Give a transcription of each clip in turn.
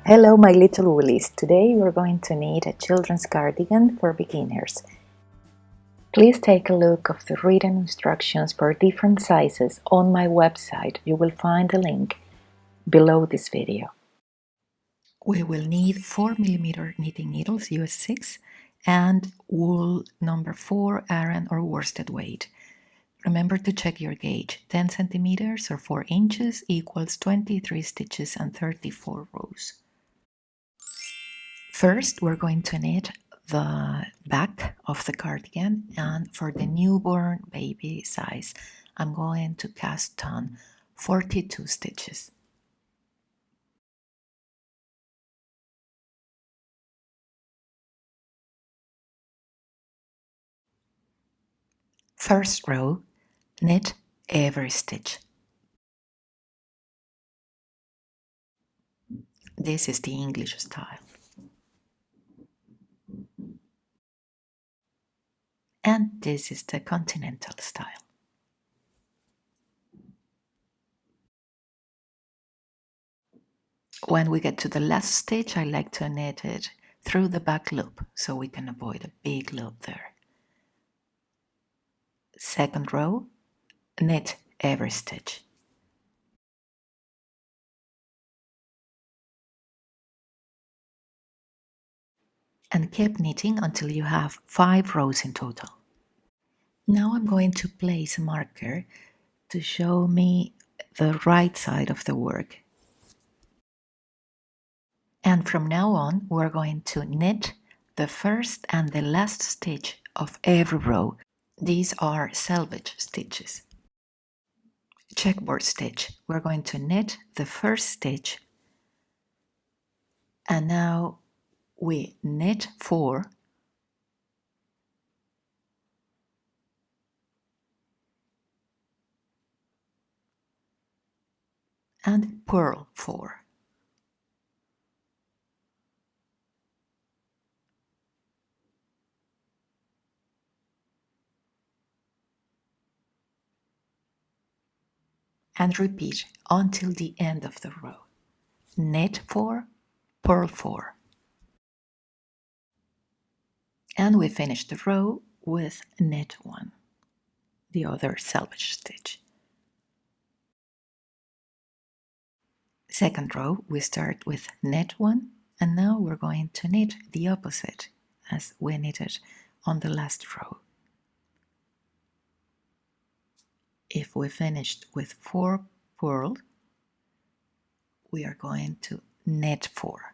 Hello my little woolies, today we're going to knit a children's cardigan for beginners. Please take a look of the written instructions for different sizes on my website. You will find the link below this video. We will need 4mm knitting needles US 6 and wool number 4 Aran or worsted weight. Remember to check your gauge. 10 centimeters or 4 inches equals 23 stitches and 34 rows. First, we're going to knit the back of the cardigan, and for the newborn baby size, I'm going to cast on 42 stitches. First row, knit every stitch. This is the English style. And this is the continental style. When we get to the last stitch, I like to knit it through the back loop so we can avoid a big loop there. Second row, knit every stitch. And keep knitting until you have 5 rows in total. Now I'm going to place a marker to show me the right side of the work. And from now on, we're going to knit the first and the last stitch of every row. These are selvage stitches. Checkboard stitch. We're going to knit the first stitch, and now we knit 4 and purl 4. And repeat until the end of the row. Knit 4, purl 4. And we finish the row with knit 1, the other selvage stitch. Second row, we start with knit 1, and now we're going to knit the opposite as we knitted on the last row. If we finished with 4 purled, we are going to knit 4.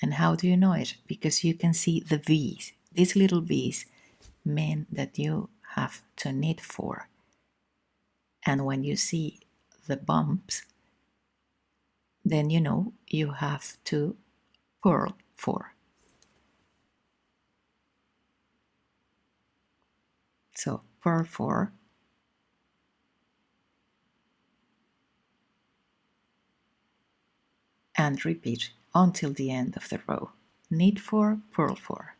And how do you know it? Because you can see the V's. These little V's mean that you have to knit 4. And when you see the bumps, then you know you have to purl 4. So purl 4, and repeat until the end of the row. Knit 4, purl 4.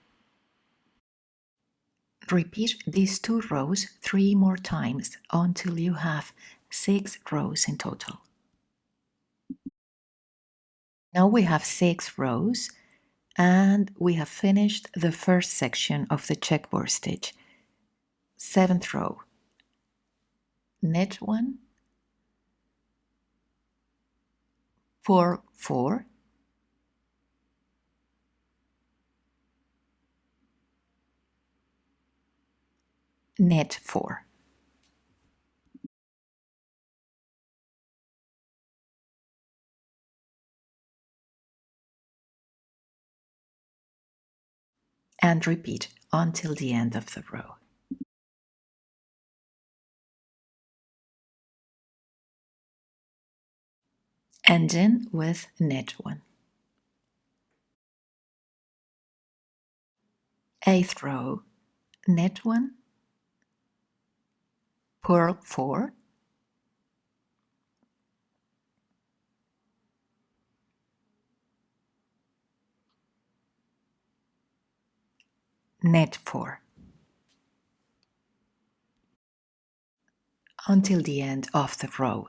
Repeat these 2 rows 3 more times until you have 6 rows in total. Now we have 6 rows, and we have finished the first section of the checkboard stitch. 7th row, knit 1, purl 4, knit 4. And repeat until the end of the row. Ending with knit 1. 8th row, knit 1, purl 4, knit 4. Until the end of the row.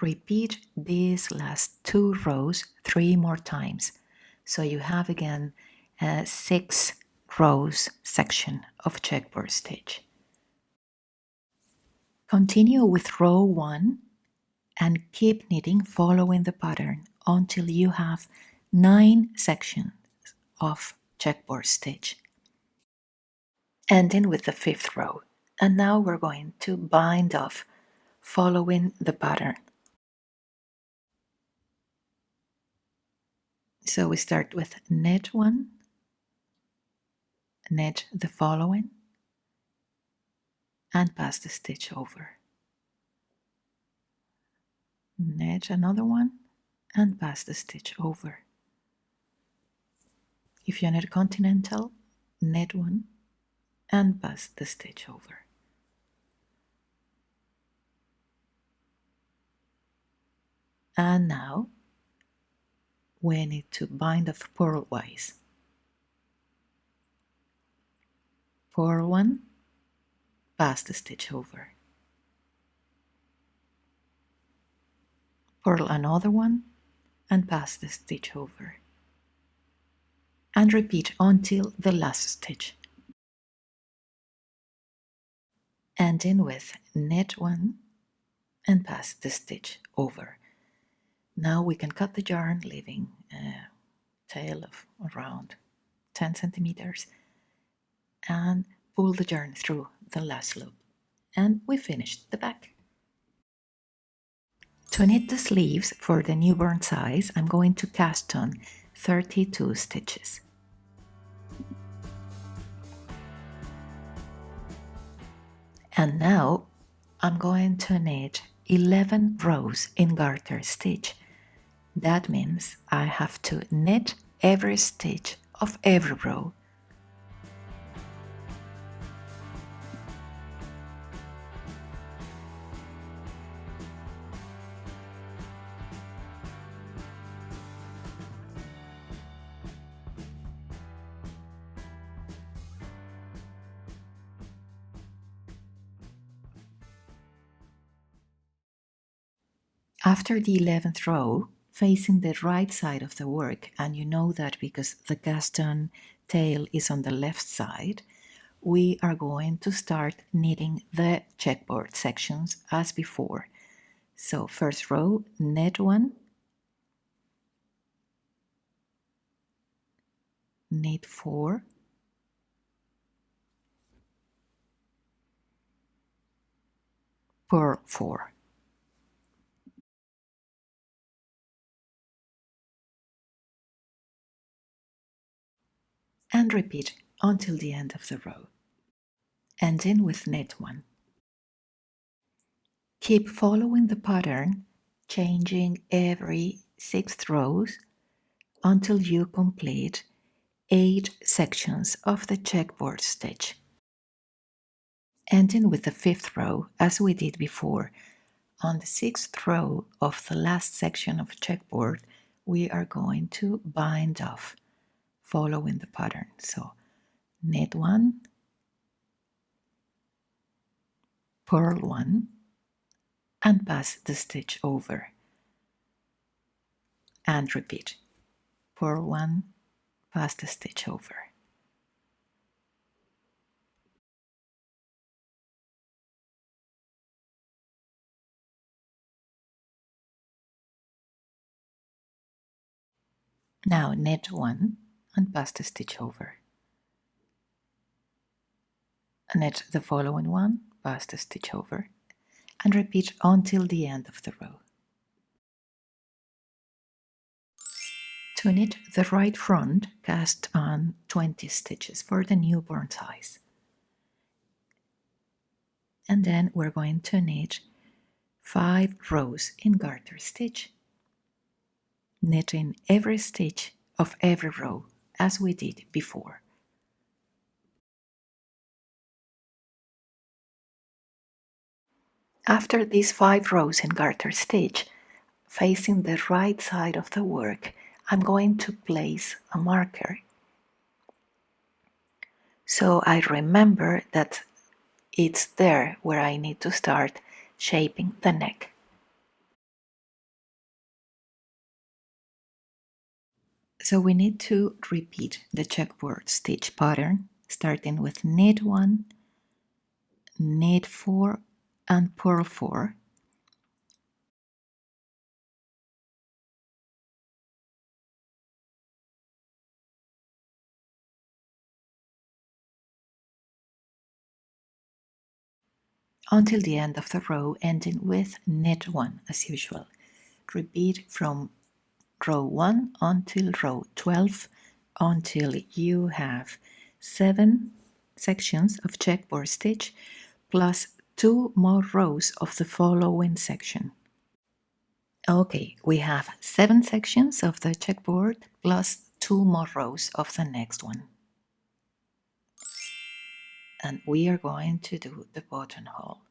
Repeat these last 2 rows 3 more times. So you have again a 6 rows section of checkboard stitch. Continue with row 1 and keep knitting following the pattern until you have 9 sections of checkboard stitch, ending with the 5th row. And now we're going to bind off following the pattern. So we start with knit 1, knit the following, and pass the stitch over. Knit another one and pass the stitch over. If you knit continental, knit 1 and pass the stitch over. And now we need to bind off purlwise. Purl 1, pass the stitch over. Purl another one and pass the stitch over. And repeat until the last stitch. Ending with knit 1 and pass the stitch over. Now we can cut the yarn, leaving a tail of around 10 centimeters, and pull the yarn through the last loop. And we finished the back. To knit the sleeves for the newborn size, I'm going to cast on 32 stitches. And now I'm going to knit 11 rows in garter stitch. That means I have to knit every stitch of every row. After the 11th row, facing the right side of the work, and you know that because the cast on tail is on the left side, we are going to start knitting the checkboard sections as before. So first row, knit 1, knit 4, purl 4. And repeat until the end of the row, ending with knit 1. Keep following the pattern, changing every 6th rows until you complete 8 sections of the checkboard stitch, ending with the 5th row as we did before. On the 6th row of the last section of checkboard, we are going to bind off following the pattern. So knit 1, purl 1, and pass the stitch over, and repeat. Purl 1, pass the stitch over. Now knit 1 and pass the stitch over. Knit the following one, pass the stitch over, and repeat until the end of the row. To knit the right front, cast on 20 stitches for the newborn size. And then we're going to knit 5 rows in garter stitch, knitting every stitch of every row as we did before. After these 5 rows in garter stitch, facing the right side of the work, I'm going to place a marker so I remember that it's there where I need to start shaping the neck. So we need to repeat the checkerboard stitch pattern, starting with knit 1, knit 4, and purl 4. Until the end of the row, ending with knit 1 as usual. Repeat from row 1 until row 12 until you have 7 sections of checkerboard stitch plus 2 more rows of the following section. Okay, we have 7 sections of the checkerboard plus 2 more rows of the next one. And we are going to do the buttonhole.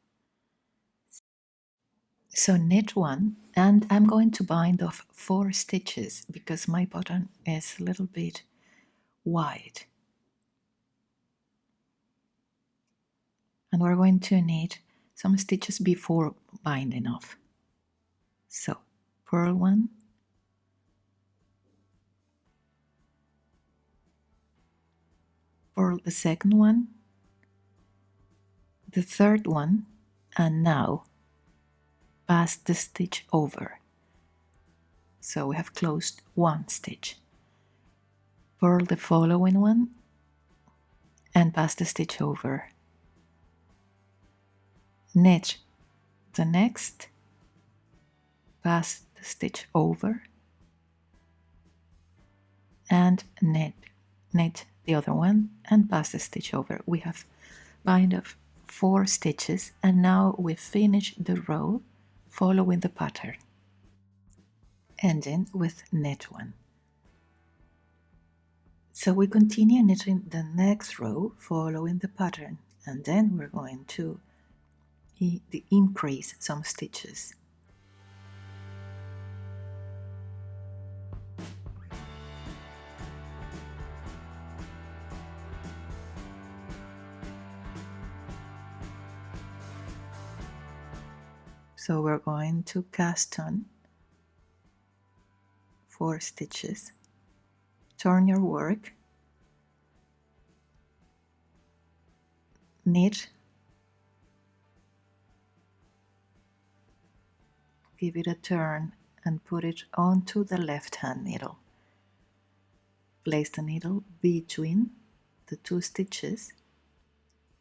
So knit 1, and I'm going to bind off 4 stitches because my button is a little bit wide. And we're going to knit some stitches before binding off. So purl 1, purl the second one, the third one, and now pass the stitch over. So we have closed 1 stitch. Purl the following one and pass the stitch over. Knit the next, pass the stitch over, and knit the other one and pass the stitch over. We have bind off 4 stitches, and now we finish the row following the pattern, ending with knit 1. So we continue knitting the next row following the pattern, and then we're going to increase some stitches. So we're going to cast on 4 stitches, turn your work, knit, give it a turn and put it onto the left hand needle. Place the needle between the 2 stitches,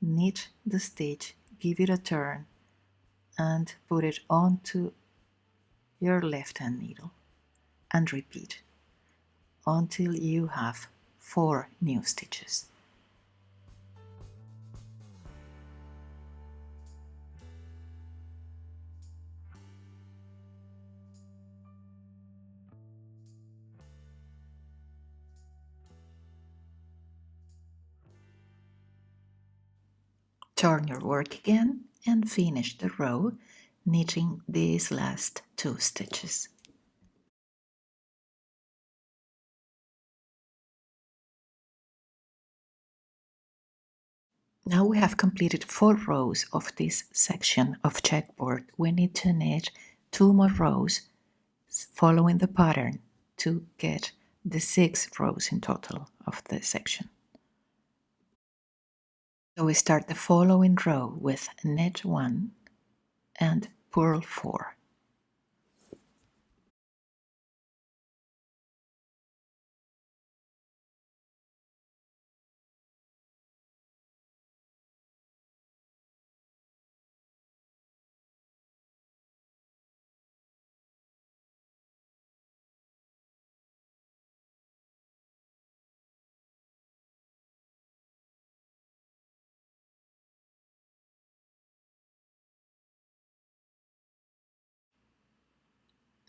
knit the stitch, give it a turn and put it onto your left hand needle and repeat until you have 4 new stitches. Turn your work again and finish the row knitting these last 2 stitches. Now we have completed 4 rows of this section of checkerboard. We need to knit 2 more rows following the pattern to get the 6 rows in total of the section. So we start the following row with knit 1 and purl 4.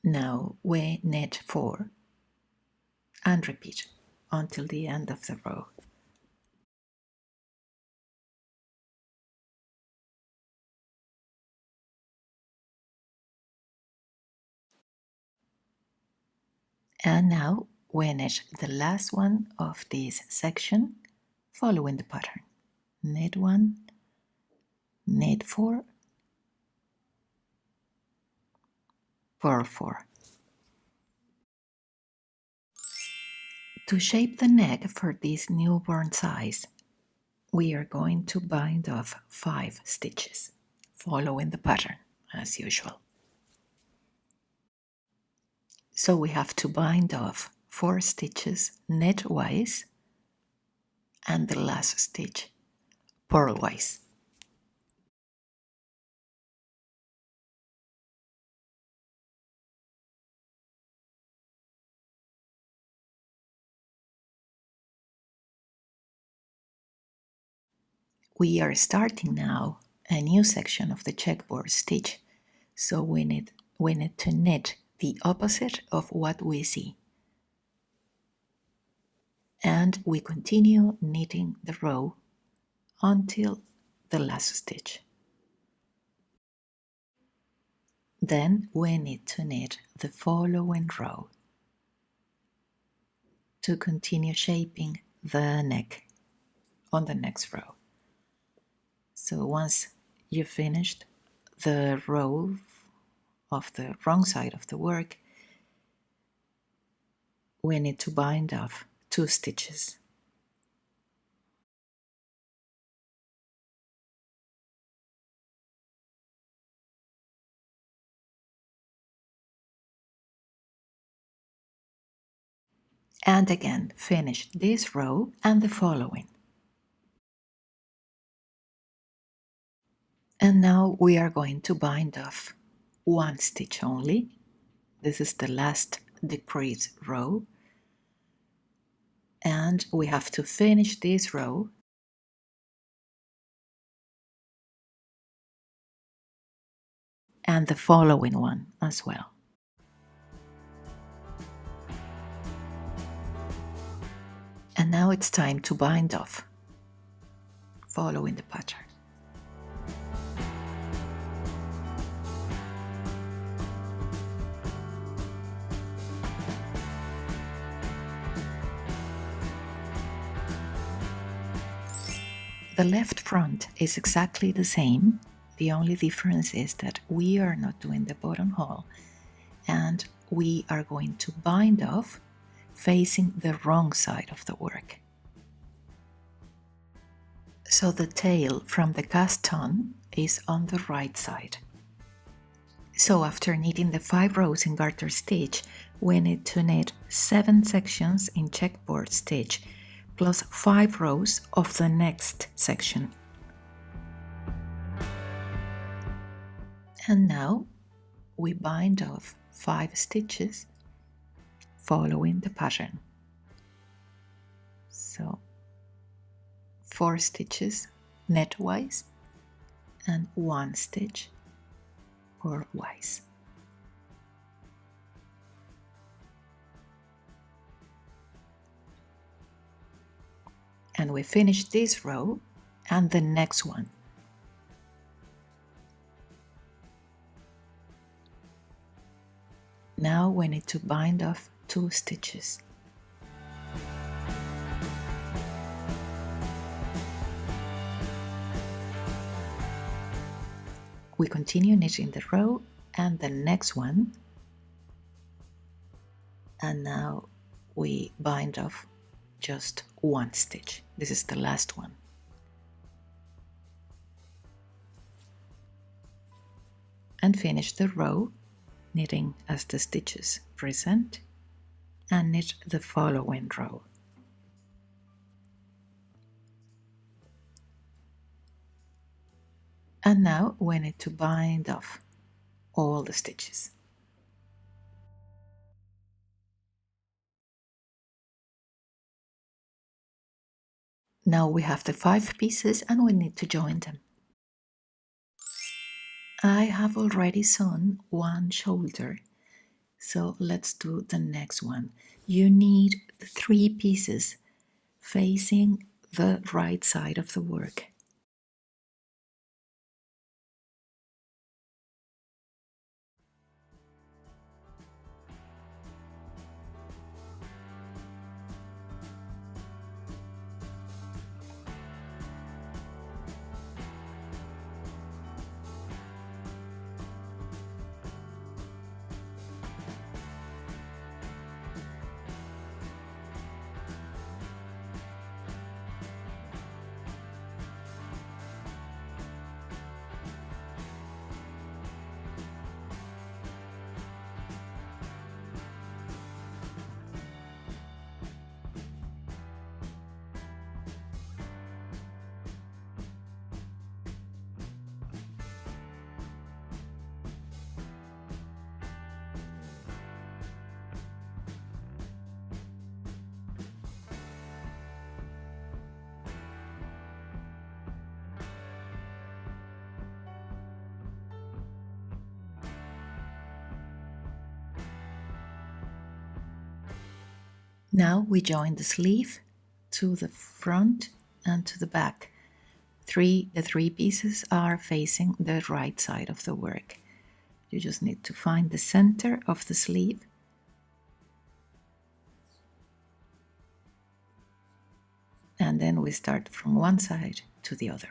Now we knit 4 and repeat until the end of the row. And now we knit the last one of this section following the pattern. Knit 1, knit 4, purl 4. To shape the neck for this newborn size, we are going to bind off 5 stitches, following the pattern as usual. So we have to bind off 4 stitches knitwise and the last stitch purlwise. We are starting now a new section of the checkboard stitch, so we need to knit the opposite of what we see. And we continue knitting the row until the last stitch. Then we need to knit the following row to continue shaping the neck on the next row. So once you've finished the row of the wrong side of the work, we need to bind off 2 stitches. And again, finish this row and the following. And now we are going to bind off 1 stitch only. This is the last decrease row. And we have to finish this row and the following one as well. And now it's time to bind off, following the pattern. The left front is exactly the same. The only difference is that we are not doing the buttonhole, and we are going to bind off facing the wrong side of the work. So the tail from the cast on is on the right side. So after knitting the 5 rows in garter stitch, we need to knit 7 sections in checkboard stitch plus 5 rows of the next section. And now we bind off 5 stitches following the pattern. So 4 stitches knitwise and 1 stitch purlwise. And we finish this row and the next one. Now we need to bind off 2 stitches. We continue knitting the row and the next one, and now we bind off just 1 stitch. This is the last one. And finish the row knitting as the stitches present, and knit the following row. And now we need to bind off all the stitches. Now we have the 5 pieces and we need to join them. I have already sewn 1 shoulder, so let's do the next one. You need 3 pieces facing the right side of the work. Now we join the sleeve to the front and to the back. The three pieces are facing the right side of the work. You just need to find the center of the sleeve and then we start from one side to the other.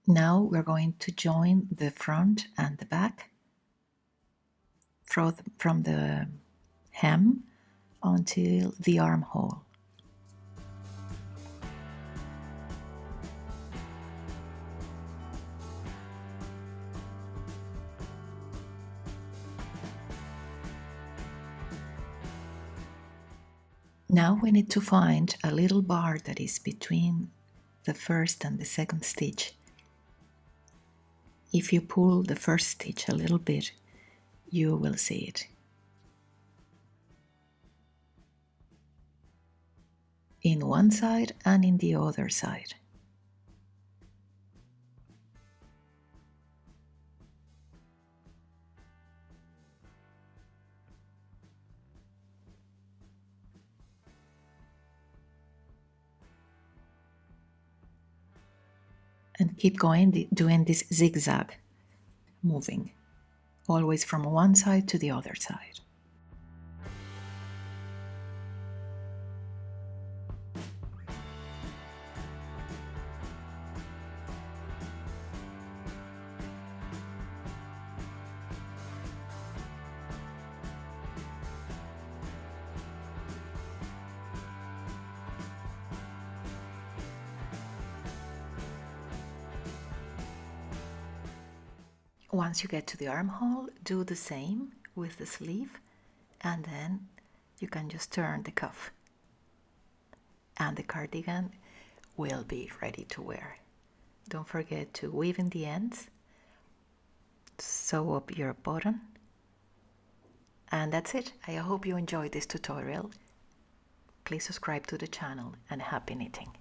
Now we're going to join the front and the back from the hem until the armhole. Now we need to find a little bar that is between the first and the second stitch. If you pull the first stitch a little bit, you will see it. In one side and in the other side. And keep going, doing this zigzag, moving, always from one side to the other side. Once you get to the armhole, do the same with the sleeve, and then you can just turn the cuff and the cardigan will be ready to wear. Don't forget to weave in the ends, sew up your button, and that's it. I hope you enjoyed this tutorial. Please subscribe to the channel and happy knitting.